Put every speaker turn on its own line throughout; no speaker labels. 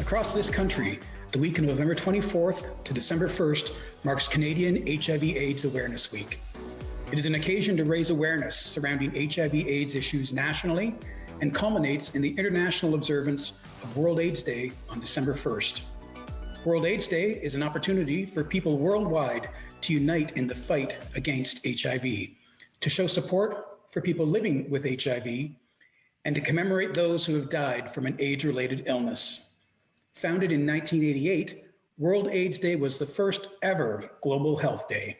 Across this country, the week of November 24th to December 1st marks Canadian HIV/AIDS Awareness Week. It is an occasion to raise awareness surrounding HIV/AIDS issues nationally and culminates in the international observance of World AIDS Day on December 1st. World AIDS Day is an opportunity for people worldwide to unite in the fight against HIV, to show support for people living with HIV, and to commemorate those who have died from an AIDS-related illness. Founded in 1988, World AIDS Day was the first ever global health day.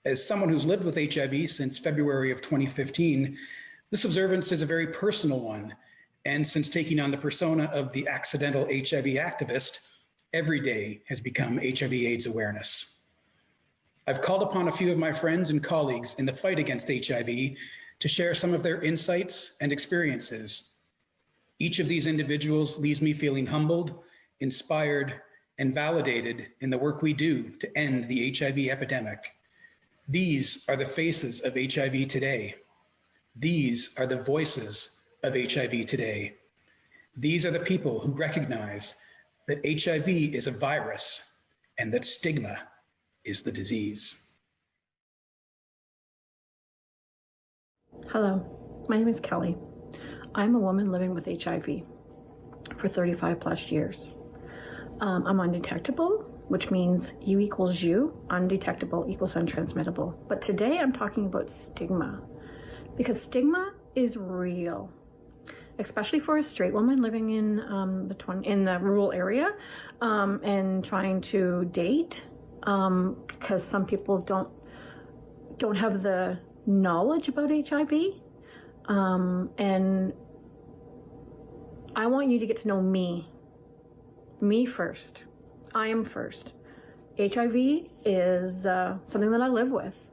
As someone who's lived with HIV since February of 2015, this observance is a very personal one. And since taking on the persona of the accidental HIV activist, every day has become HIV/AIDS awareness. I've called upon a few of my friends and colleagues in the fight against HIV to share some of their insights and experiences. Each of these individuals leaves me feeling humbled, inspired, and validated in the work we do to end the HIV epidemic. These are the faces of HIV today. These are the voices of HIV today. These are the people who recognize that HIV is a virus and that stigma is the disease.
Hello, my name is Kelly. I'm a woman living with HIV for 35 plus years. I'm undetectable, which means U equals U, undetectable equals untransmittable. But today I'm talking about stigma, because stigma is real, especially for a straight woman living in the rural area and trying to date, because some people don't have the knowledge about HIV. And I want you to get to know me first. I am first. HIV is something that I live with.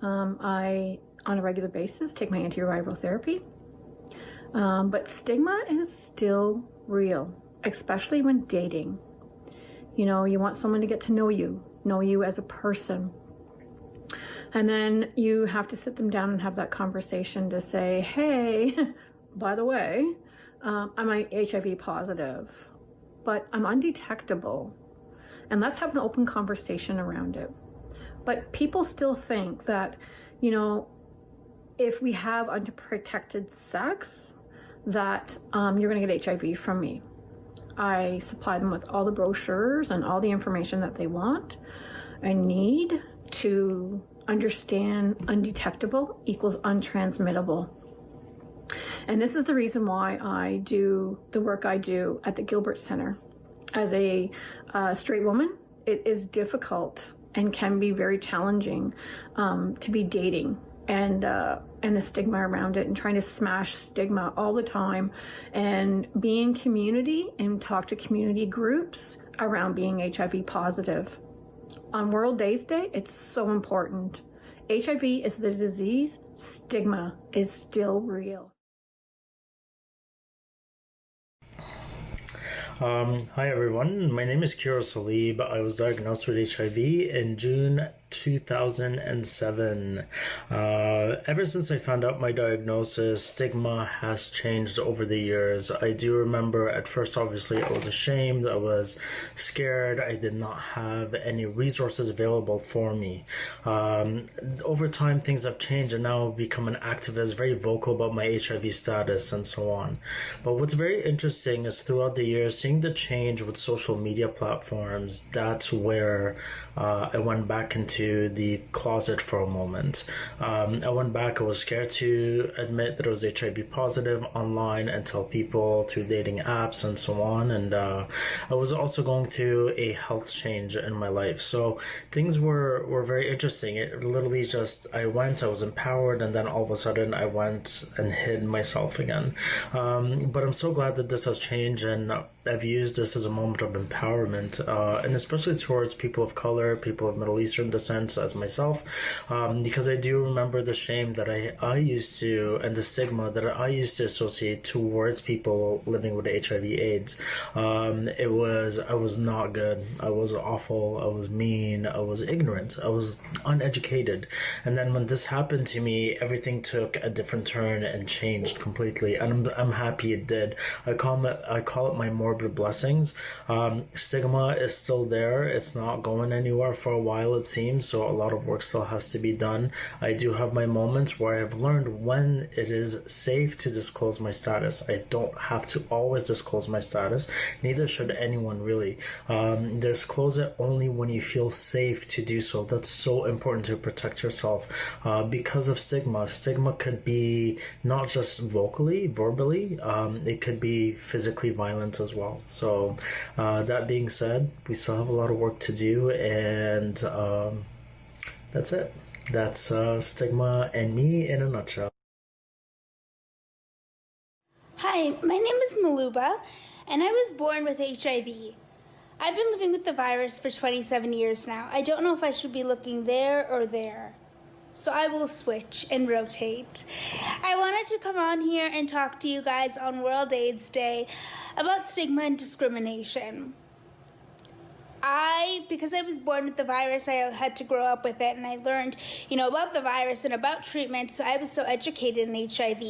I, on a regular basis, take my antiretroviral therapy. But stigma is still real, especially when dating. You know, you want someone to get to know you as a person. And then you have to sit them down and have that conversation to say, hey, by the way, I'm HIV positive, but I'm undetectable. And let's have an open conversation around it. But people still think that, you know, if we have unprotected sex, that you're going to get HIV from me. I supply them with all the brochures and all the information that they want and need to understand undetectable equals untransmittable. And this is the reason why I do the work I do at the Gilbert Center. As a straight woman, it is difficult and can be very challenging to be dating and the stigma around it, and trying to smash stigma all the time, and be in community and talk to community groups around being HIV positive. On World AIDS Day, it's so important. HIV is the disease. Stigma is still real.
Hi everyone, my name is Kira Salib. I was diagnosed with HIV in June 2007. Ever since I found out my diagnosis, stigma has changed over the years. I do remember at first, obviously, I was ashamed, I was scared, I did not have any resources available for me. Over time, things have changed, and now I've become an activist, very vocal about my HIV status and so on. But what's very interesting is throughout the years, seeing the change with social media platforms, that's where I went back into the closet for a moment. I went back, I was scared to admit that I was HIV positive online and tell people through dating apps and so on. And I was also going through a health change in my life. So things were very interesting. It literally just, I was empowered, and then all of a sudden I went and hid myself again. But I'm so glad that this has changed, and I've used this as a moment of empowerment, and especially towards people of color, people of Middle Eastern descent as myself, because I do remember the shame that I used to, and the stigma that I used to associate towards people living with HIV/AIDS. I was not good. I was awful. I was mean. I was ignorant. I was uneducated. And then when this happened to me, everything took a different turn and changed completely. And I'm happy it did. I call it my more morbid blessings. Stigma is still there. It's not going anywhere for a while, it seems, so a lot of work still has to be done. I do have my moments where I've learned when it is safe to disclose my status. I don't have to always disclose my status. Neither should anyone really. Disclose it only when you feel safe to do so. That's so important to protect yourself because of stigma. Stigma could be not just verbally, it could be physically violent as well. So that being said, we still have a lot of work to do, and that's it. That's stigma and me in a nutshell.
Hi, my name is Maluba, and I was born with HIV. I've been living with the virus for 27 years now. I don't know if I should be looking there or there. So I will switch and rotate. I wanted to come on here and talk to you guys on World AIDS Day about stigma and discrimination. Because I was born with the virus, I had to grow up with it, and I learned, about the virus and about treatment, so I was so educated in HIV.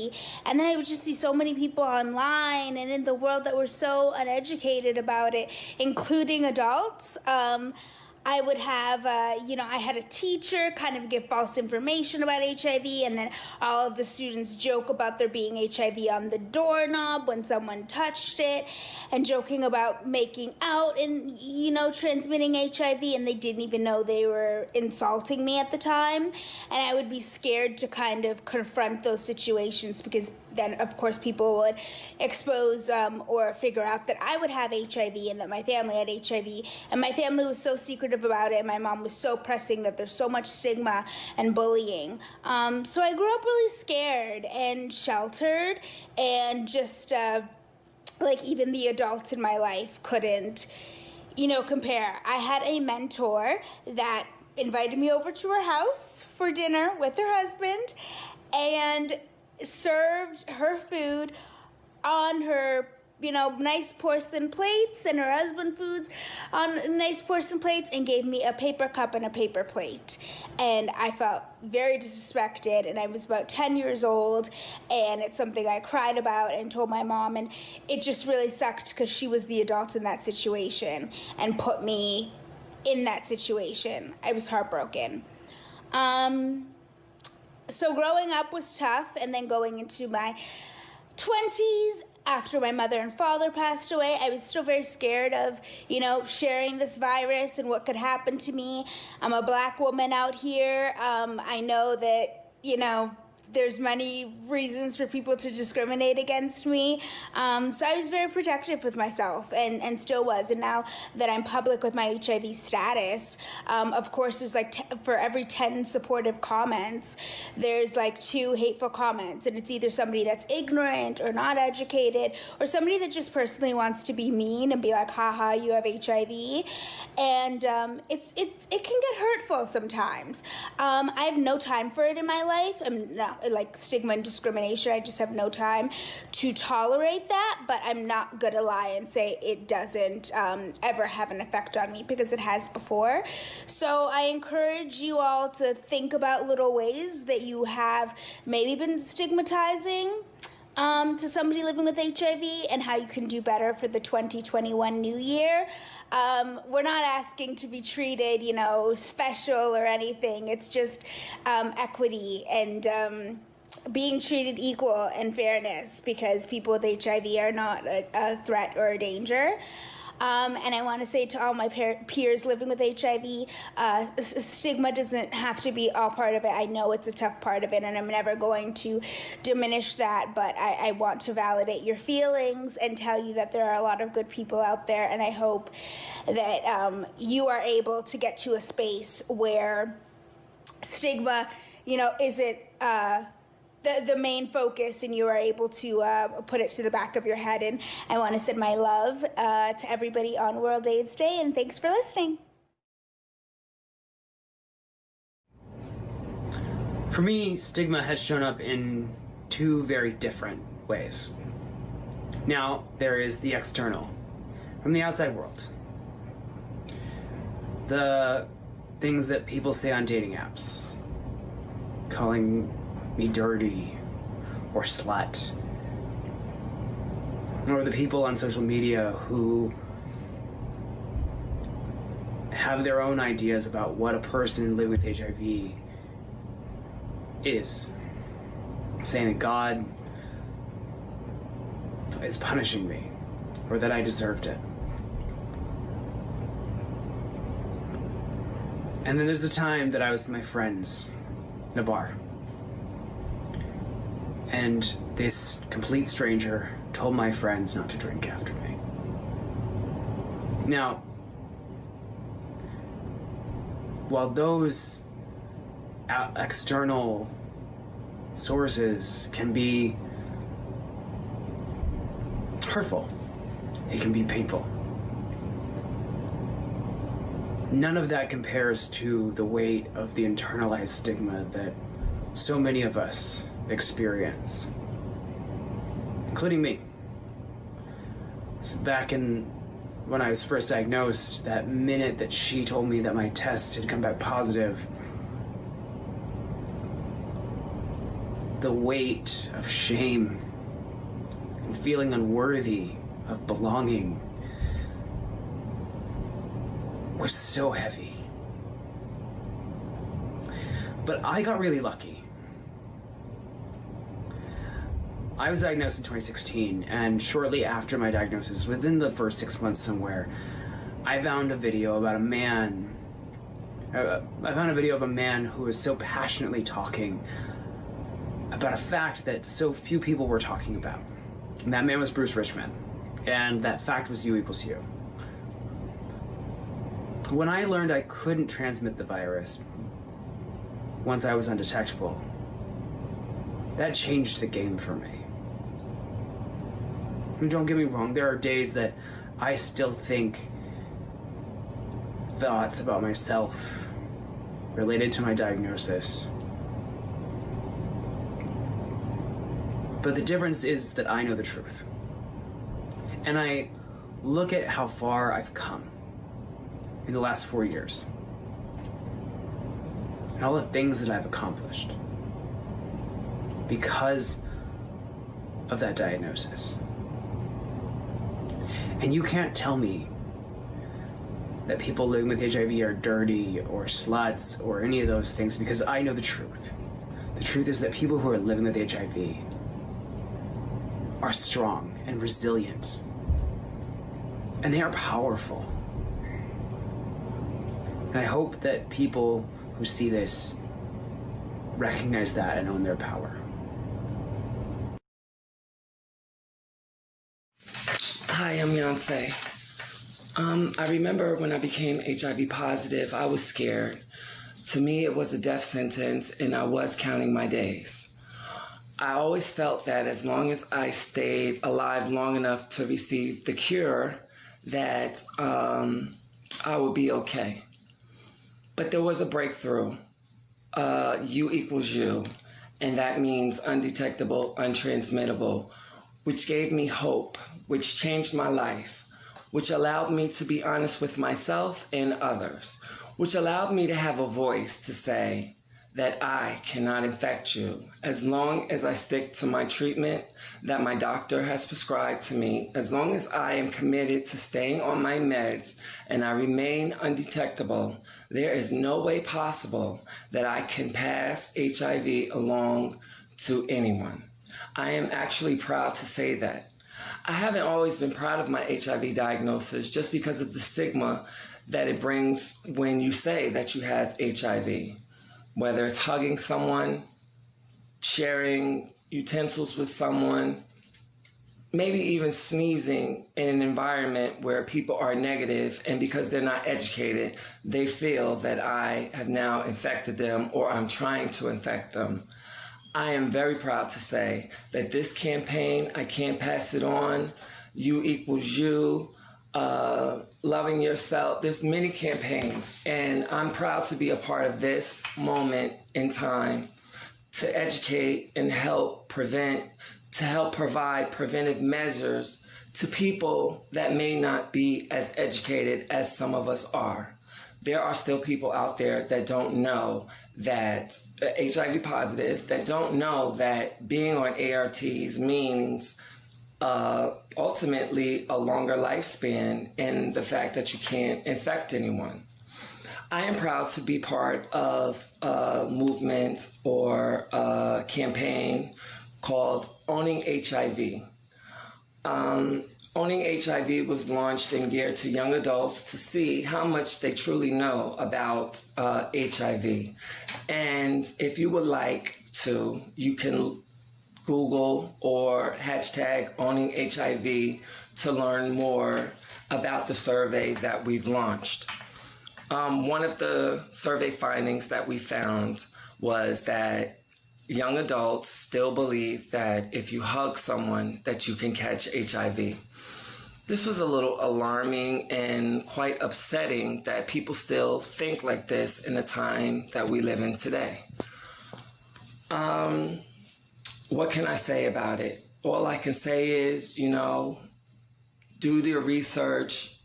And then I would just see so many people online and in the world that were so uneducated about it, including adults. I would have, I had a teacher kind of give false information about HIV, and then all of the students joke about there being HIV on the doorknob when someone touched it, and joking about making out and, transmitting HIV, and they didn't even know they were insulting me at the time. And I would be scared to kind of confront those situations, because then, of course, people would expose or figure out that I would have HIV and that my family had HIV. And my family was so secretive about it, and my mom was so pressing that there's so much stigma and bullying. So I grew up really scared and sheltered, and just even the adults in my life couldn't, compare. I had a mentor that invited me over to her house for dinner with her husband, and served her food on her, nice porcelain plates, and her husband foods on nice porcelain plates, and gave me a paper cup and a paper plate. And I felt very disrespected, and I was about 10 years old, and it's something I cried about and told my mom, and it just really sucked because she was the adult in that situation and put me in that situation. I was heartbroken. So growing up was tough, and then going into my 20s, after my mother and father passed away, I was still very scared of, sharing this virus and what could happen to me. I'm a Black woman out here. I know that, there's many reasons for people to discriminate against me. So I was very protective with myself, and still was. And now that I'm public with my HIV status, of course, there's for every 10 supportive comments, there's 2 hateful comments. And it's either somebody that's ignorant or not educated, or somebody that just personally wants to be mean and be like, haha, you have HIV. And it can get hurtful sometimes. I have no time for it in my life. I'm not stigma and discrimination. I just have no time to tolerate that, but I'm not gonna lie and say it doesn't ever have an effect on me, because it has before. So I encourage you all to think about little ways that you have maybe been stigmatizing to somebody living with HIV, and how you can do better for the 2021 new year. We're not asking to be treated, special or anything. It's just equity and being treated equal and fairness, because people with HIV are not a threat or a danger. And I want to say to all my peers living with HIV, stigma doesn't have to be all part of it. I know it's a tough part of it, and I'm never going to diminish that, but I want to validate your feelings and tell you that there are a lot of good people out there, and I hope that you are able to get to a space where stigma, isn't the main focus, and you are able to put it to the back of your head. And I want to send my love to everybody on World AIDS Day, and thanks for listening.
For me, stigma has shown up in 2 very different ways. Now, there is the external, from the outside world. The things that people say on dating apps, calling me dirty or slut, or the people on social media who have their own ideas about what a person living with HIV is, saying that God is punishing me or that I deserved it. And then there's the time that I was with my friends in a bar, and this complete stranger told my friends not to drink after me. Now, while those external sources can be hurtful, it can be painful, none of that compares to the weight of the internalized stigma that so many of us experience, including me. So back when I was first diagnosed, that minute that she told me that my test had come back positive, the weight of shame and feeling unworthy of belonging was so heavy. But I got really lucky. I was diagnosed in 2016, and shortly after my diagnosis, within the first 6 months somewhere, I found a video about a man. I found a video of a man who was so passionately talking about a fact that so few people were talking about. And that man was Bruce Richmond. And that fact was U equals U. When I learned I couldn't transmit the virus once I was undetectable, that changed the game for me. And don't get me wrong, there are days that I still think thoughts about myself related to my diagnosis. But the difference is that I know the truth. And I look at how far I've come in the last 4 years, and all the things that I've accomplished because of that diagnosis. And you can't tell me that people living with HIV are dirty or sluts or any of those things, because I know the truth. The truth is that people who are living with HIV are strong and resilient, and they are powerful. And I hope that people who see this recognize that and own their power.
Hi, I'm Beyonce. I remember when I became HIV positive, I was scared. To me, it was a death sentence, and I was counting my days. I always felt that as long as I stayed alive long enough to receive the cure, that I would be okay. But there was a breakthrough. U equals U, and that means undetectable, untransmittable, which gave me hope, which changed my life, which allowed me to be honest with myself and others, which allowed me to have a voice to say that I cannot infect you as long as I stick to my treatment that my doctor has prescribed to me, as long as I am committed to staying on my meds and I remain undetectable. There is no way possible that I can pass HIV along to anyone. I am actually proud to say that. I haven't always been proud of my HIV diagnosis just because of the stigma that it brings when you say that you have HIV. Whether it's hugging someone, sharing utensils with someone, maybe even sneezing in an environment where people are negative, and because they're not educated, they feel that I have now infected them or I'm trying to infect them. I am very proud to say that this campaign, I can't pass it on, U equals U, loving yourself. There's many campaigns, and I'm proud to be a part of this moment in time to educate and help prevent, to help provide preventive measures to people that may not be as educated as some of us are. There are still people out there that don't know that HIV positive, that don't know that being on ARTs means ultimately a longer lifespan and the fact that you can't infect anyone. I am proud to be part of a movement or a campaign called Owning HIV. Owning HIV was launched and geared to young adults to see how much they truly know about HIV. And if you would like to, you can Google or hashtag Owning HIV to learn more about the survey that we've launched. One of the survey findings that we found was that young adults still believe that if you hug someone that you can catch HIV. This was a little alarming and quite upsetting that people still think like this in the time that we live in today. What can I say about it? All I can say is, do your research,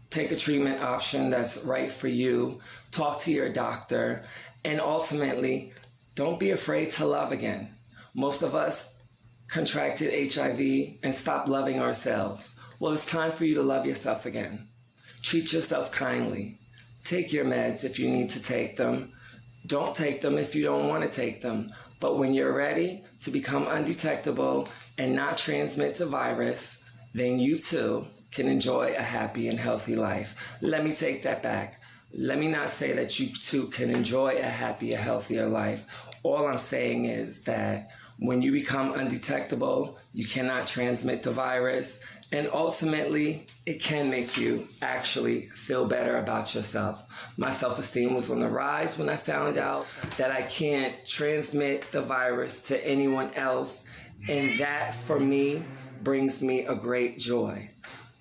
take a treatment option that's right for you, talk to your doctor, and ultimately, don't be afraid to love again. Most of us contracted HIV and stopped loving ourselves. Well, it's time for you to love yourself again. Treat yourself kindly. Take your meds if you need to take them. Don't take them if you don't want to take them. But when you're ready to become undetectable and not transmit the virus, then you too can enjoy a happy and healthy life. Let me take that back. Let me not say that you too can enjoy a happier, healthier life. All I'm saying is that when you become undetectable, you cannot transmit the virus, and ultimately, it can make you actually feel better about yourself. My self-esteem was on the rise when I found out that I can't transmit the virus to anyone else, and that, for me, brings me a great joy.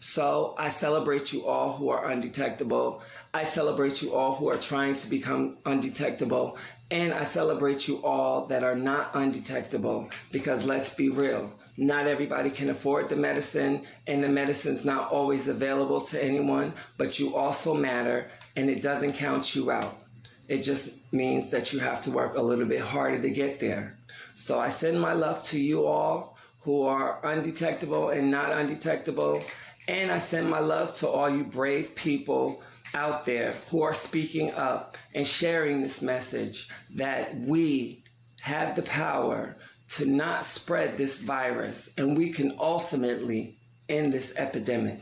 So I celebrate you all who are undetectable. I celebrate you all who are trying to become undetectable. And I celebrate you all that are not undetectable, because let's be real, not everybody can afford the medicine, and the medicine's not always available to anyone, but you also matter, and it doesn't count you out. It just means that you have to work a little bit harder to get there. So I send my love to you all who are undetectable and not undetectable, and I send my love to all you brave people out there who are speaking up and sharing this message that we have the power to not spread this virus, and we can ultimately end this epidemic.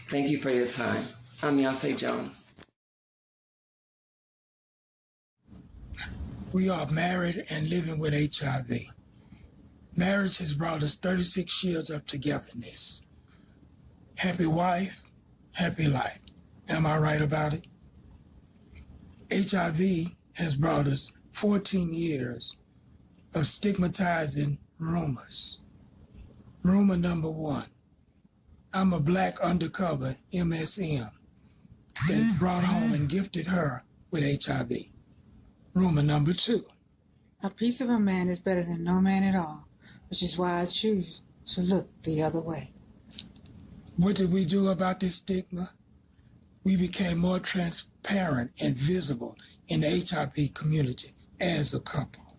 Thank you for your time. I'm Beyonce Jones.
We are married and living with HIV. Marriage has brought us 36 years of togetherness. Happy wife, happy life. Am I right about it? HIV has brought us 14 years of stigmatizing rumors. Rumor number one, I'm a black undercover MSM that brought home and gifted her with HIV. Rumor number two,
a piece of a man is better than no man at all, which is why I choose to look the other way.
What did we do about this stigma? We became more transparent and visible in the HIV community as a couple.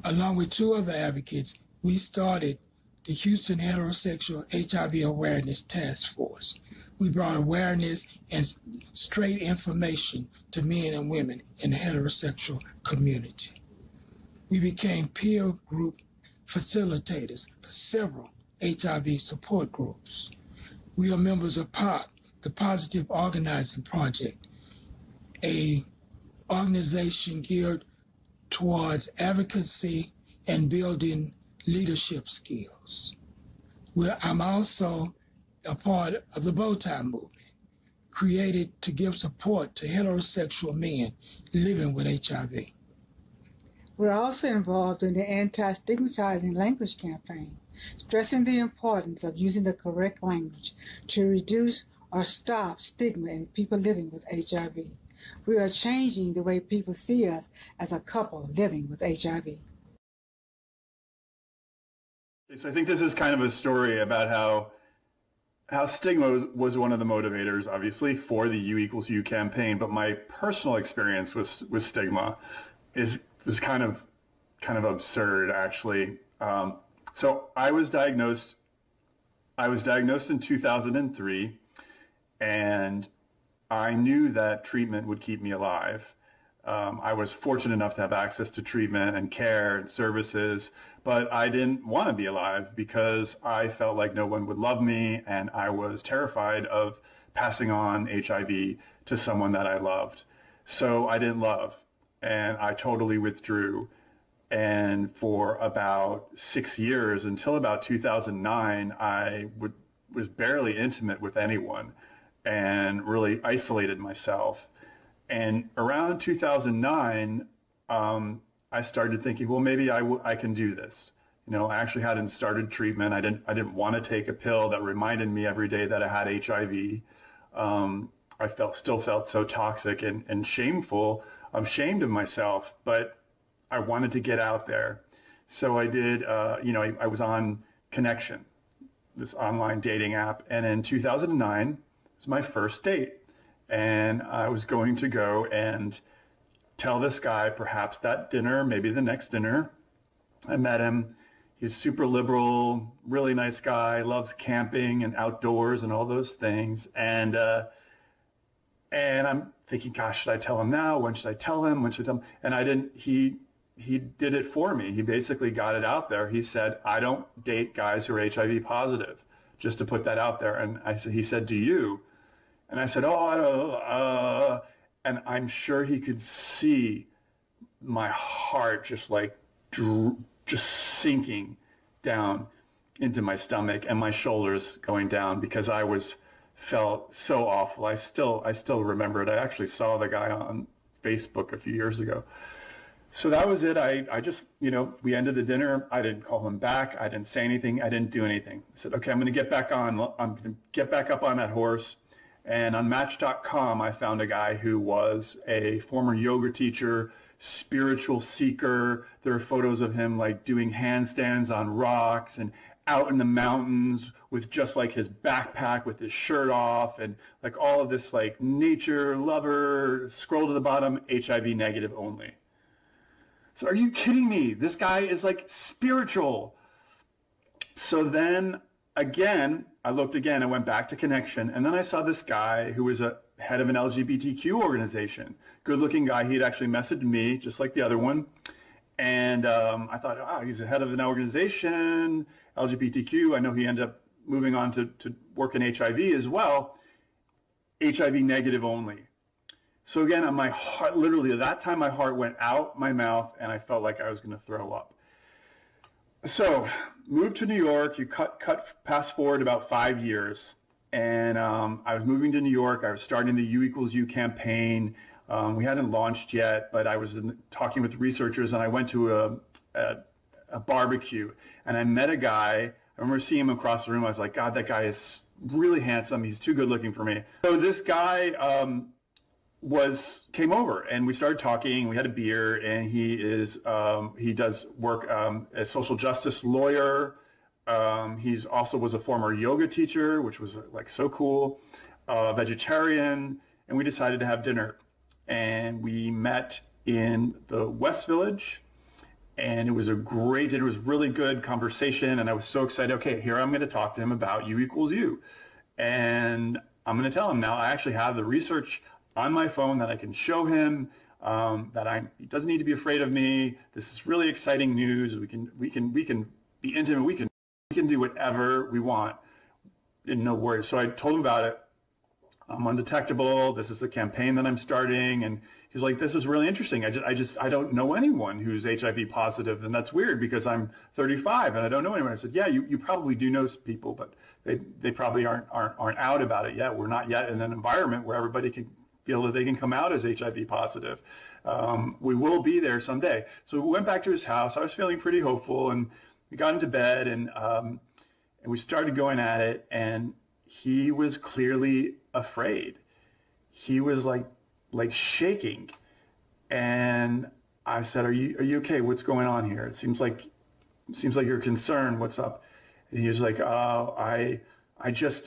Along with two other advocates, we started the Houston Heterosexual HIV Awareness Task Force. We brought awareness and straight information to men and women in the heterosexual community. We became peer group facilitators for several HIV support groups. We are members of POP, the Positive Organizing Project, a organization geared towards advocacy and building leadership skills. I'm also a part of the Bowtie Movement, created to give support to heterosexual men living with HIV.
We're also involved in the anti-stigmatizing language campaign, stressing the importance of using the correct language to reduce or stop stigma in people living with HIV. We are changing the way people see us as a couple living with HIV.
So I think this is kind of a story about how stigma was one of the motivators, obviously, for the U=U campaign. But my personal experience with stigma was kind of absurd, actually. So I was diagnosed in 2003, and I knew that treatment would keep me alive. I was fortunate enough to have access to treatment and care and services, but I didn't want to be alive because I felt like no one would love me, and I was terrified of passing on HIV to someone that I loved. So I didn't love, and I totally withdrew. And for about 6 years, until about 2009, was barely intimate with anyone and really isolated myself. And around 2009, I started thinking, well, maybe I can do this. You know, I actually hadn't started treatment. I didn't want to take a pill that reminded me every day that I had HIV. I still felt so toxic and shameful. I'm ashamed of myself, but I wanted to get out there. So I did, I was on Connection, this online dating app. And in 2009 was my first date. And I was going to go and tell this guy, perhaps that dinner, maybe the next dinner. I met him. He's super liberal, really nice guy, loves camping and outdoors and all those things. And I'm thinking, gosh, should I tell him now? When should I tell him? When should I tell him? And I didn't, he did it for me. He basically got it out there. He said, I don't date guys who are HIV positive, just to put that out there. And he said, do you? And I said, oh, I don't, and I'm sure he could see my heart just like, just sinking down into my stomach and my shoulders going down because felt so awful. I still remember it. I actually saw the guy on Facebook a few years ago. So that was it. I just, we ended the dinner. I didn't call him back. I didn't say anything. I didn't do anything. I said, okay, I'm going to get back up on that horse. And on Match.com, I found a guy who was a former yoga teacher, spiritual seeker. There are photos of him like doing handstands on rocks and out in the mountains with just like his backpack with his shirt off and like all of this like nature lover. Scroll to the bottom, HIV negative only. So are you kidding me? This guy is like spiritual. So then again, I looked again, I went back to Connection, and then I saw this guy who was a head of an LGBTQ organization. Good looking guy. He had actually messaged me just like the other one. And I thought, he's a head of an organization, LGBTQ. I know he ended up moving on to work in HIV as well. HIV negative only. So again, on my heart, literally at that time, my heart went out my mouth and I felt like I was going to throw up. So moved to New York. You fast forward about 5 years. And I was moving to New York. I was starting the U=U campaign. We hadn't launched yet, but I was talking with researchers, and I went to a barbecue, and I met a guy. I remember seeing him across the room. I was like, God, that guy is really handsome. He's too good looking for me. So this guy came over, and we started talking. We had a beer, and he does work as a social justice lawyer. He's also was a former yoga teacher, which was like so cool, vegetarian, and we decided to have dinner. And we met in the West Village, and it was really good conversation, and I was so excited. Okay, here I'm going to talk to him about U=U, and I'm going to tell him now I actually have the research on my phone that I can show him, he doesn't need to be afraid of me. This is really exciting news. We can be intimate. We can do whatever we want, and no worries. So I told him about it. I'm undetectable. This is the campaign that I'm starting. And he's like, this is really interesting. I don't know anyone who's HIV positive. And that's weird because I'm 35 and I don't know anyone. I said, yeah, you probably do know people, but they probably aren't out about it yet. We're not yet in an environment where everybody can feel that they can come out as HIV positive. We will be there someday. So we went back to his house. I was feeling pretty hopeful, and we got into bed, and we started going at it, and he was clearly afraid. He was like shaking, and I said, "Are you okay? What's going on here? It seems like you're concerned. What's up?" And he was like, "Oh, I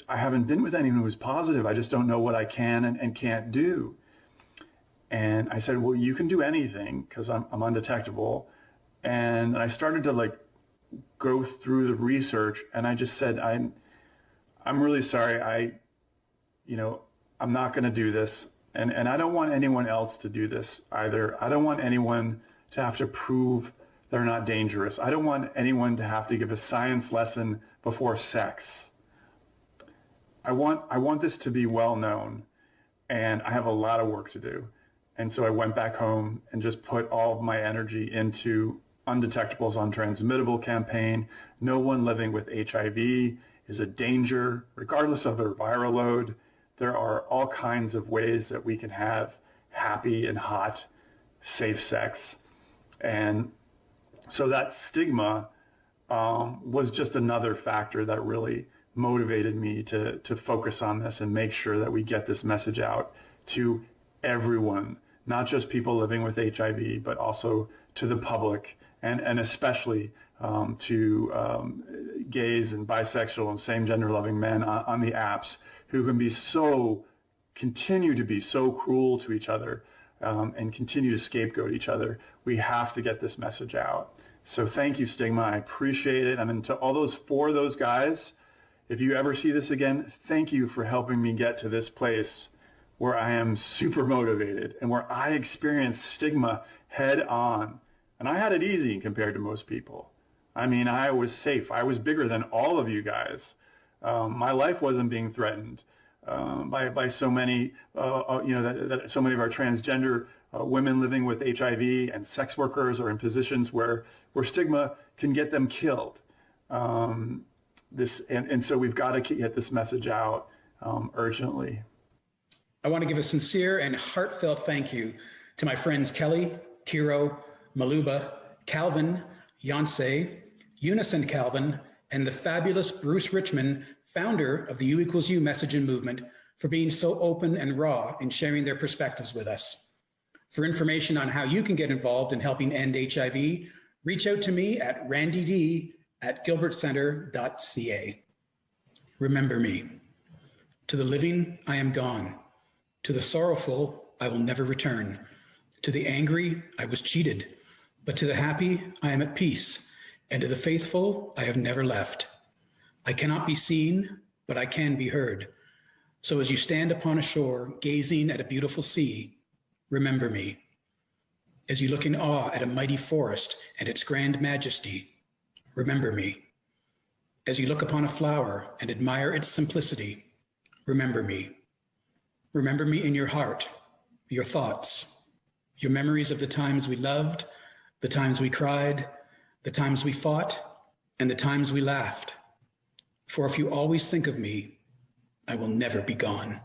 haven't been with anyone who's positive. I just don't know what I can and can't do." And I said, "Well, you can do anything because I'm undetectable." And I started to go through the research, and I just said, I'm really sorry. I'm not going to do this. And I don't want anyone else to do this either. I don't want anyone to have to prove they're not dangerous. I don't want anyone to have to give a science lesson before sex. I want this to be well known, and I have a lot of work to do. And so I went back home and just put all of my energy into Undetectables Untransmittable campaign. No one living with HIV is a danger, regardless of their viral load. There are all kinds of ways that we can have happy and hot, safe sex. And so that stigma was just another factor that really motivated me to focus on this and make sure that we get this message out to everyone, not just people living with HIV, but also to the public, and especially to gays and bisexual and same-gender loving men on the apps who can continue to be so cruel to each other and continue to scapegoat each other. We have to get this message out. So thank you, Stigma. I appreciate it. I mean, to all those guys, if you ever see this again, thank you for helping me get to this place where I am super motivated and where I experienced stigma head on. And I had it easy compared to most people. I mean, I was safe. I was bigger than all of you guys. My life wasn't being threatened by so many, that so many of our transgender women living with HIV and sex workers are in positions where stigma can get them killed. And so we've got to get this message out urgently.
I want to give a sincere and heartfelt thank you to my friends Kelly, Kiro, Maluba, Calvin, Yonsei, Eunice and Calvin, and the fabulous Bruce Richmond, founder of the U=U message and movement, for being so open and raw in sharing their perspectives with us. For information on how you can get involved in helping end HIV, reach out to me at randyd@gilbertcenter.ca. Remember me. To the living, I am gone. To the sorrowful, I will never return. To the angry, I was cheated. But to the happy, I am at peace. And to the faithful, I have never left. I cannot be seen, but I can be heard. So as you stand upon a shore, gazing at a beautiful sea, remember me. As you look in awe at a mighty forest and its grand majesty, remember me. As you look upon a flower and admire its simplicity, remember me. Remember me in your heart, your thoughts, your memories of the times we loved, the times we cried, the times we fought, and the times we laughed. For if you always think of me, I will never be gone.